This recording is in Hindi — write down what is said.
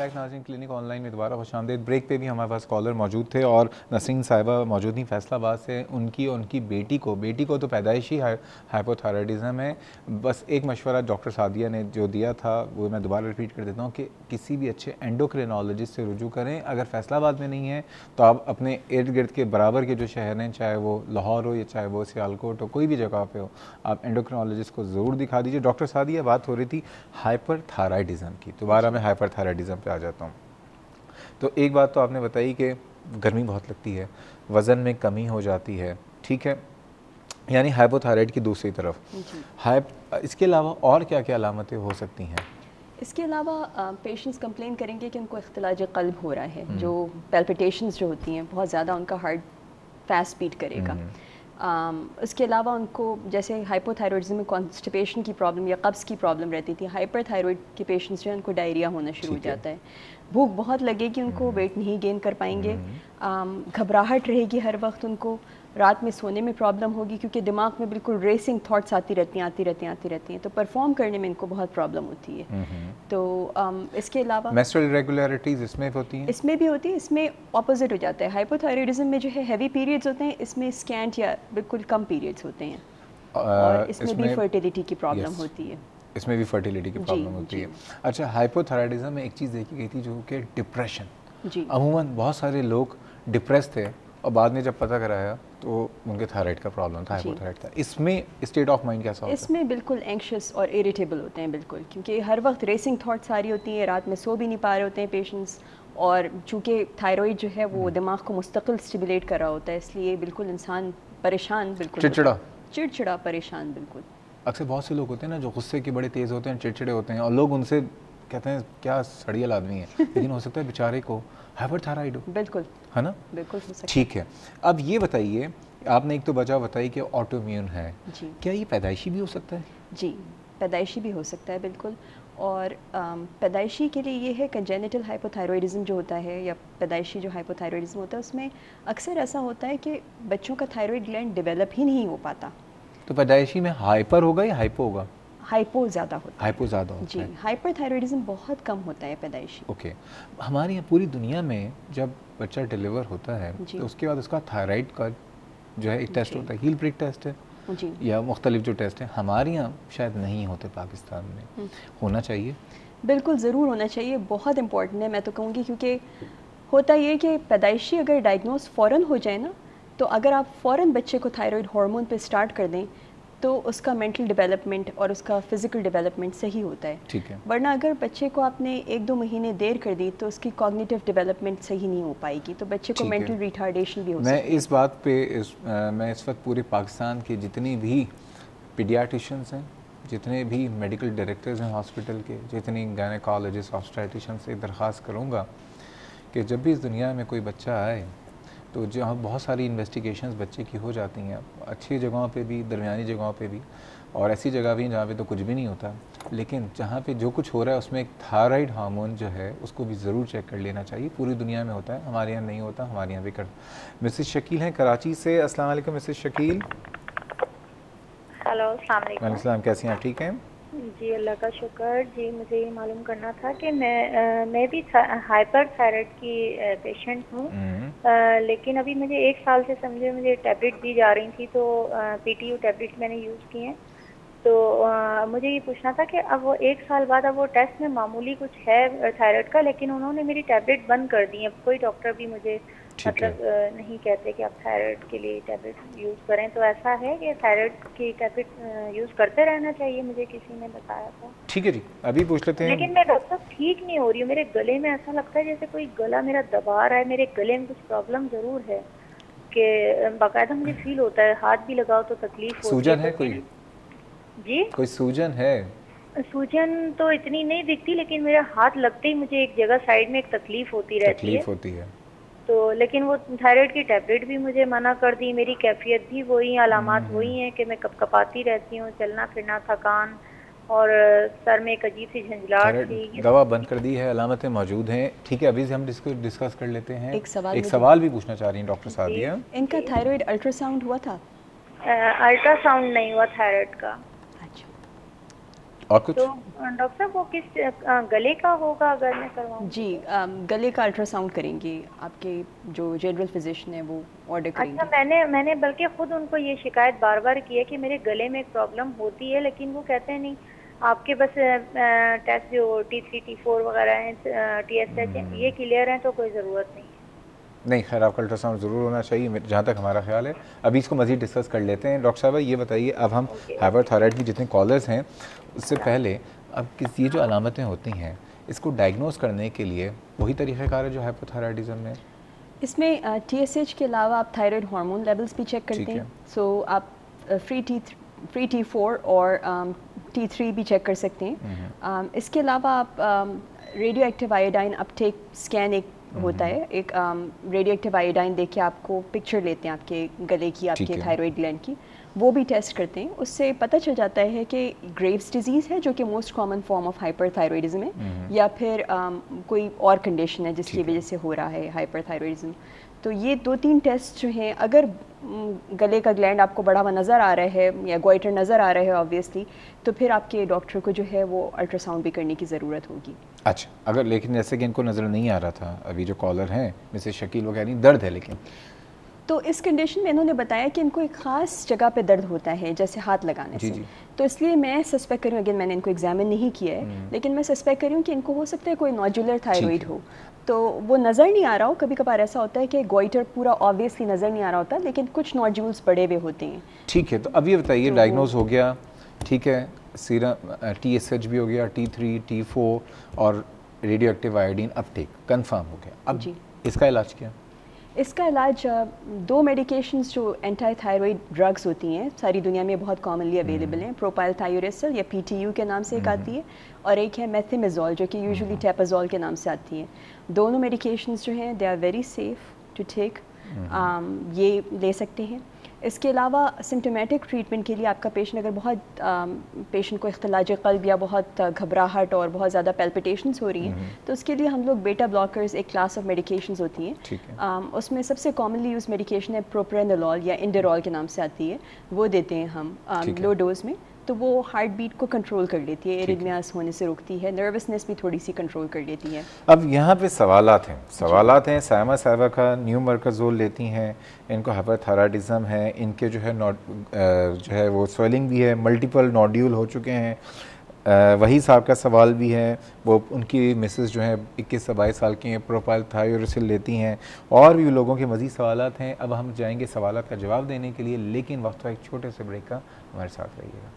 बैक नाज़रीन क्लिनिक ऑनलाइन में दोबारा खुशामदीद। ब्रेक पे भी हमारे पास कॉलर मौजूद थे और नसरीन साहिबा मौजूद थी फैसलाबाद से। उनकी और उनकी बेटी को तो पैदाइशी हाइपोथायराइडिज़म है। बस एक मशवरा डॉक्टर सादिया ने जो दिया था वो मैं दोबारा रिपीट कर देता हूँ कि किसी भी अच्छे एंडोक्रिनोलॉजिस्ट से रुजू करें। अगर फैसलाबाद में नहीं है तो आप अपने इर्द गिर्द के बराबर के जो शहर हैं, चाहे वो लाहौर हो या चाहे वो सियालकोट हो, कोई भी जगह पे हो, आप एंडोक्रिनोलॉजिस्ट को ज़रूर दिखा दीजिए। डॉक्टर सादिया, बात हो रही थी हाइपरथायराइडिज़म की, दोबारा मैं हाइपरथायराइडिज़म पे आ जाता हूँ। तो एक बात तो आपने बताई कि गर्मी बहुत लगती है, वज़न में कमी हो जाती है, ठीक है, यानी हाइपोथायराइड की दूसरी तरफ इसके अलावा और क्या क्या अलामतें हो सकती हैं? इसके अलावा पेशेंट्स कंप्लेन करेंगे कि उनको इख्तिलाज क़ल्ब हो रहा है, जो पैल्पिटेशंस जो होती हैं बहुत ज़्यादा, उनका हार्ट फास्ट बीट करेगा। उसके अलावा उनको जैसे हाइपोथायरॉइडिज्म में कॉन्स्टिपेशन की प्रॉब्लम या कब्ज़ की प्रॉब्लम रहती थी, हाइपरथायरॉइड के पेशेंट्स जो हैं उनको डायरिया होना शुरू हो जाता है, भूख बहुत लगेगी, उनको वेट नहीं गेन कर पाएंगे, घबराहट रहेगी हर वक्त, उनको रात में सोने में प्रॉब्लम होगी क्योंकि दिमाग में बिल्कुल रेसिंग थॉट्स आती रहती हैं, तो परफॉर्म करने में इनको बहुत प्रॉब्लम होती है। तो इसके अलावा मेंस्ट्रुअल इरेगुलरिटीज़ इसमें होती हैं? इसमें भी होती है, इसमें ऑपोजिट हो जाता है। हाइपोथायरॉइडिज्म में जो है हैवी पीरियड्स होते हैं, इसमें स्कैंट या बिल्कुल कम पीरियड्स होते हैं, और इसमें भी फर्टिलिटी की प्रॉब्लम होती है। इसमें भी फर्टिलिटी की प्रॉब्लम होती है। अच्छा, हाइपोथायराइडिज्म में एक चीज़ देखी गई थी जो कि डिप्रेशन। अमूमन बहुत सारे लोग डिप्रेस थे और बाद में जब पता कराया तो उनके थायराइड का प्रॉब्लम था, हाइपोथायराइड था। इसमें स्टेट ऑफ माइंड कैसा होता है? इसमें बिल्कुल एंग्शियस और इरिटेबल होते हैं बिल्कुल, क्योंकि हर वक्त रेसिंग थॉट्स सारी होती हैं, रात में सो भी नहीं पा रहे होते हैं पेशेंट्स, और चूँकि थायराइड जो है वो दिमाग को मुस्तकिल स्टिमुलेट कर रहा होता है, इसलिए बिल्कुल इंसान परेशान, बिल्कुल चिड़चिड़ा परेशान। बिल्कुल अक्सर बहुत से लोग होते हैं ना जो गुस्से के बड़े तेज़ होते हैं, चिड़चिड़े होते हैं, और लोग उनसे कहते हैं क्या सड़ियल आदमी है, लेकिन हो सकता है बेचारे को हाइपरथायराइड हो। बिल्कुल, है ना? बिल्कुल हो सकता है। ठीक है, अब ये बताइए, आपने एक तो वजह बताई कि ऑटोइम्यून है, क्या ये पैदाइशी भी हो सकता है? जी, पैदाइशी भी हो सकता है बिल्कुल, और पैदाइशी के लिए ये है कंजेनिटल हाइपोथायरॉइडिज्म जो होता है, या पैदाइशी जो हाइपोथायरॉइडिज्म होता है, उसमें अक्सर ऐसा होता है कि बच्चों का थायराइड ग्लैंड डेवलप ही नहीं हो पाता। तो पैदाइशी में हाइपर होगा या हाइपो होगा? हाइपो ज़्यादा होता है। हाइपो ज़्यादा होता जी, हाइपरथायरॉइडिज्म बहुत कम होता है पैदाइशी। ओके, हमारे यहाँ पूरी दुनिया में जब बच्चा डिलीवर होता है तो उसके बाद उसका थायराइड का जो है एक टेस्ट होता है, हील ब्रिक टेस्ट है जी, या मुख्तलिफ जो टेस्ट हैं, हमारे यहाँ शायद नहीं होते, पाकिस्तान में होना चाहिए। बिल्कुल ज़रूर होना चाहिए, बहुत इंपॉर्टेंट है मैं तो कहूँगी, क्योंकि होता ये कि पैदाइशी अगर डायग्नोस फ़ौरन हो जाए ना, तो अगर आप फ़ौरन बच्चे को थायराइड हार्मोन पे स्टार्ट कर दें तो उसका मेंटल डेवलपमेंट और उसका फिज़िकल डेवलपमेंट सही होता है। ठीक है, वरना अगर बच्चे को आपने 1-2 महीने देर कर दी तो उसकी कॉग्निटिव डेवलपमेंट सही नहीं हो पाएगी, तो बच्चे को मेंटल रिटार्डेशन भी हो सकती है। मैं इस बात पे मैं इस वक्त पूरे पाकिस्तान के जितनी भी पीडियाट्रिशियंस हैं, जितने भी मेडिकल डायरेक्टर्स हैं हॉस्पिटल के, जितनी गायनेकोलॉजिस्ट ऑब्स्टेट्रिशियन से दरख्वास्त करूँगा कि जब भी इस दुनिया में कोई बच्चा आए तो जहाँ बहुत सारी इन्वेस्टिगेशंस बच्चे की हो जाती हैं, अच्छी जगहों पे भी, दरमियानी जगहों पे भी, और ऐसी जगह भी जहाँ पे तो कुछ भी नहीं होता, लेकिन जहाँ पे जो कुछ हो रहा है उसमें एक थायराइड हार्मोन जो है उसको भी ज़रूर चेक कर लेना चाहिए। पूरी दुनिया में होता है, हमारे यहाँ नहीं होता, हमारे यहाँ भी कर। मिसेस शकील हैं कराची से। अस्सलाम वालेकुम मिसेस शकील। हेलो, अस्सलाम वालेकुम। वालेकुम, कैसी हैं आप? ठीक हैं जी, अल्लाह का शुक्र। जी, मुझे ये मालूम करना था कि मैं भी हाइपर थायराइड की पेशेंट हूँ, लेकिन अभी मुझे 1 साल से समझे मुझे टैबलेट दी जा रही थी, तो PTU टैबलेट मैंने यूज़ की हैं। तो मुझे ये पूछना था कि अब वो 1 साल बाद अब वो टेस्ट में मामूली कुछ है थायराइड का, लेकिन उन्होंने मेरी टैबलेट बंद कर दी है। कोई डॉक्टर भी मुझे मतलब नहीं कहते कि आप थायराइड के लिए टैबलेट यूज़ करें, तो ऐसा है कि थायराइड की टैबलेट यूज़ करते रहना चाहिए, मुझे किसी ने बताया था। ठीक है जी, अभी पूछ लेते हैं। लेकिन मैं डॉक्टर साहब ठीक नहीं हो रही हूँ, मेरे गले में ऐसा लगता है जैसे कोई गला मेरा दबा रहा है, मेरे गले में कुछ प्रॉब्लम ज़रूर है कि बाकायदा मुझे फील होता है, हाथ भी लगाओ तो तकलीफ होती है। सूजन है कोई? जी, कोई सूजन है? सूजन तो इतनी नहीं दिखती, लेकिन मेरा हाथ लगते ही मुझे एक जगह साइड में एक तकलीफ होती रहती है। तो लेकिन वो थायराइड की टैबलेट भी मुझे मना कर दी, मेरी कैफियत भी वही, अलामात वही हैं कि मैं कपकपाती रहती हूँ, चलना फिरना थकान, और सर में एक अजीब सी झंझलाहट थी। दवा बंद कर दी है, अलामतें मौजूद हैं। ठीक है, अभी से हम डिस्कस कर लेते हैं। एक सवाल भी पूछना चाह रही हैं डॉक्टर सादिया। इनका थायराइड अल्ट्रासाउंड हुआ था? अल्ट्रासाउंड नहीं हुआ थायराइड का। और कुछ? तो डॉक्टर साहब वो किस गले का होगा अगर मैं करवाऊँ? जी, गले का अल्ट्रासाउंड करेंगे, आपके जो जनरल फिजिशियन है वो ऑर्डर अच्छा, करेंगे। मैंने बल्कि खुद उनको ये शिकायत बार बार की है कि मेरे गले में एक प्रॉब्लम होती है, लेकिन वो कहते हैं नहीं, आपके बस टेस्ट जो T3 T4 वगैरह हैं, TSH ये क्लियर हैं, तो कोई ज़रूरत नहीं है। नहीं, खैर आपका अल्ट्रासाउंड ज़रूर होना चाहिए जहाँ तक हमारा ख्याल है। अभी इसको मज़ीद डिस्कस कर लेते हैं। डॉक्टर साहब ये बताइए, अब हम हाइपरथायराइड की जितने कॉलर्स हैं उससे पहले अब किस ये जो अलामतें होती हैं इसको डायग्नोस करने के लिए वही तरीक़ाकार है जो हाइपोथायराइडिज्म में? इसमें TSH के अलावा आप थायराइड हार्मोन लेवल्स भी चेक करते हैं। सो आप फ्री T4 और T3 भी चेक कर सकते हैं। इसके अलावा आप radio active iodine Uptake scan एक होता है, एक रेडियो एक्टिव आयोडाइन देख के आपको पिक्चर लेते हैं आपके गले की, आपके थायराइड ग्लैंड की, वो भी टेस्ट करते हैं। उससे पता चल जाता है कि ग्रेव्स डिजीज़ है जो कि most common form of hyperthyroidism है, या फिर कोई और कंडीशन है जिसकी वजह से हो रहा है हाइपरथायरॉयडिज्म। तो ये 2-3 टेस्ट जो हैं, अगर गले का ग्लैंड आपको बढ़ा हुआ नज़र आ रहा है या गोइटर नज़र आ रहा है ऑब्वियसली, तो फिर आपके डॉक्टर को जो है वो अल्ट्रासाउंड भी करने की ज़रूरत होगी। अच्छा, अगर लेकिन जैसे कि इनको नज़र नहीं आ रहा था, अभी जो कॉलर हैं मिसेस शकील वो कह रही दर्द है, लेकिन तो इस कंडीशन में इन्होंने बताया कि इनको एक ख़ास जगह पे दर्द होता है, जैसे हाथ लगाने से। तो इसलिए मैं सस्पेक्ट कर रही हूँ, अगेन मैंने इनको एग्जामिन नहीं किया है, लेकिन मैं सस्पेक्ट कर रही हूँ कि इनको हो सकता है कोई नोडुलर थायराइड हो, तो वो नज़र नहीं आ रहा हो। कभी कभार ऐसा होता है कि गोइटर पूरा ऑब्वियसली नज़र नहीं आ रहा होता, लेकिन कुछ नोड्यूल्स बड़े हुए होते हैं। ठीक है, तो अब ये बताइए, डायग्नोज हो गया, ठीक है, सीरम TSH भी हो गया, T3 T4 और radio active iodine Uptake confirm हो गया, अब इसका इलाज क्या? इसका इलाज 2 मेडिकेशंस जो एंटी थायराइड ड्रग्स होती हैं, सारी दुनिया में बहुत कॉमनली अवेलेबल हैं। प्रोपाइल थायोरेसल या PTU के नाम से एक आती है, और एक है मेथिमेजोल जो कि यूजुअली टेपाजोल के नाम से आती है। दोनों मेडिकेशंस जो हैं they are very safe to take, ये ले सकते हैं। इसके अलावा सिम्टोमेटिक ट्रीटमेंट के लिए आपका पेशेंट अगर बहुत पेशेंट को इख्तिलाज क़ल्ब या बहुत घबराहट और बहुत ज़्यादा पैल्पिटेशंस हो रही हैं, तो उसके लिए हम लोग बेटा ब्लॉकर्स, एक क्लास ऑफ मेडिकेशंस होती हैं, उसमें सबसे कॉमनली यूज़ मेडिकेशन है प्रोप्रेनोलॉल या इंडेरॉल के नाम से आती है, वो देते हैं हम लो डोज में। तो वो हार्ट बीट को कंट्रोल कर लेती है, एरिथमियास होने से रोकती है, नर्वसनेस भी थोड़ी सी कंट्रोल कर लेती है। अब यहाँ पे सवालात हैं। सायमा साहिबा का न्यू मरकज़ोल लेती हैं, इनको हाइपरथायराइडिज्म है, इनके जो है वो स्वेलिंग भी है, मल्टीपल नोड्यूल हो चुके हैं। वही साहब का सवाल भी है, वो उनकी मिसेस जो है 21 से 22 साल की हैं, प्रोपाइल थायोरेसिल लेती हैं, और भी लोगों के मज़ीद सवालात हैं। अब हम जाएंगे सवालात का जवाब देने के लिए, लेकिन वक्त एक छोटे से ब्रेक का, हमारे साथ रहिएगा।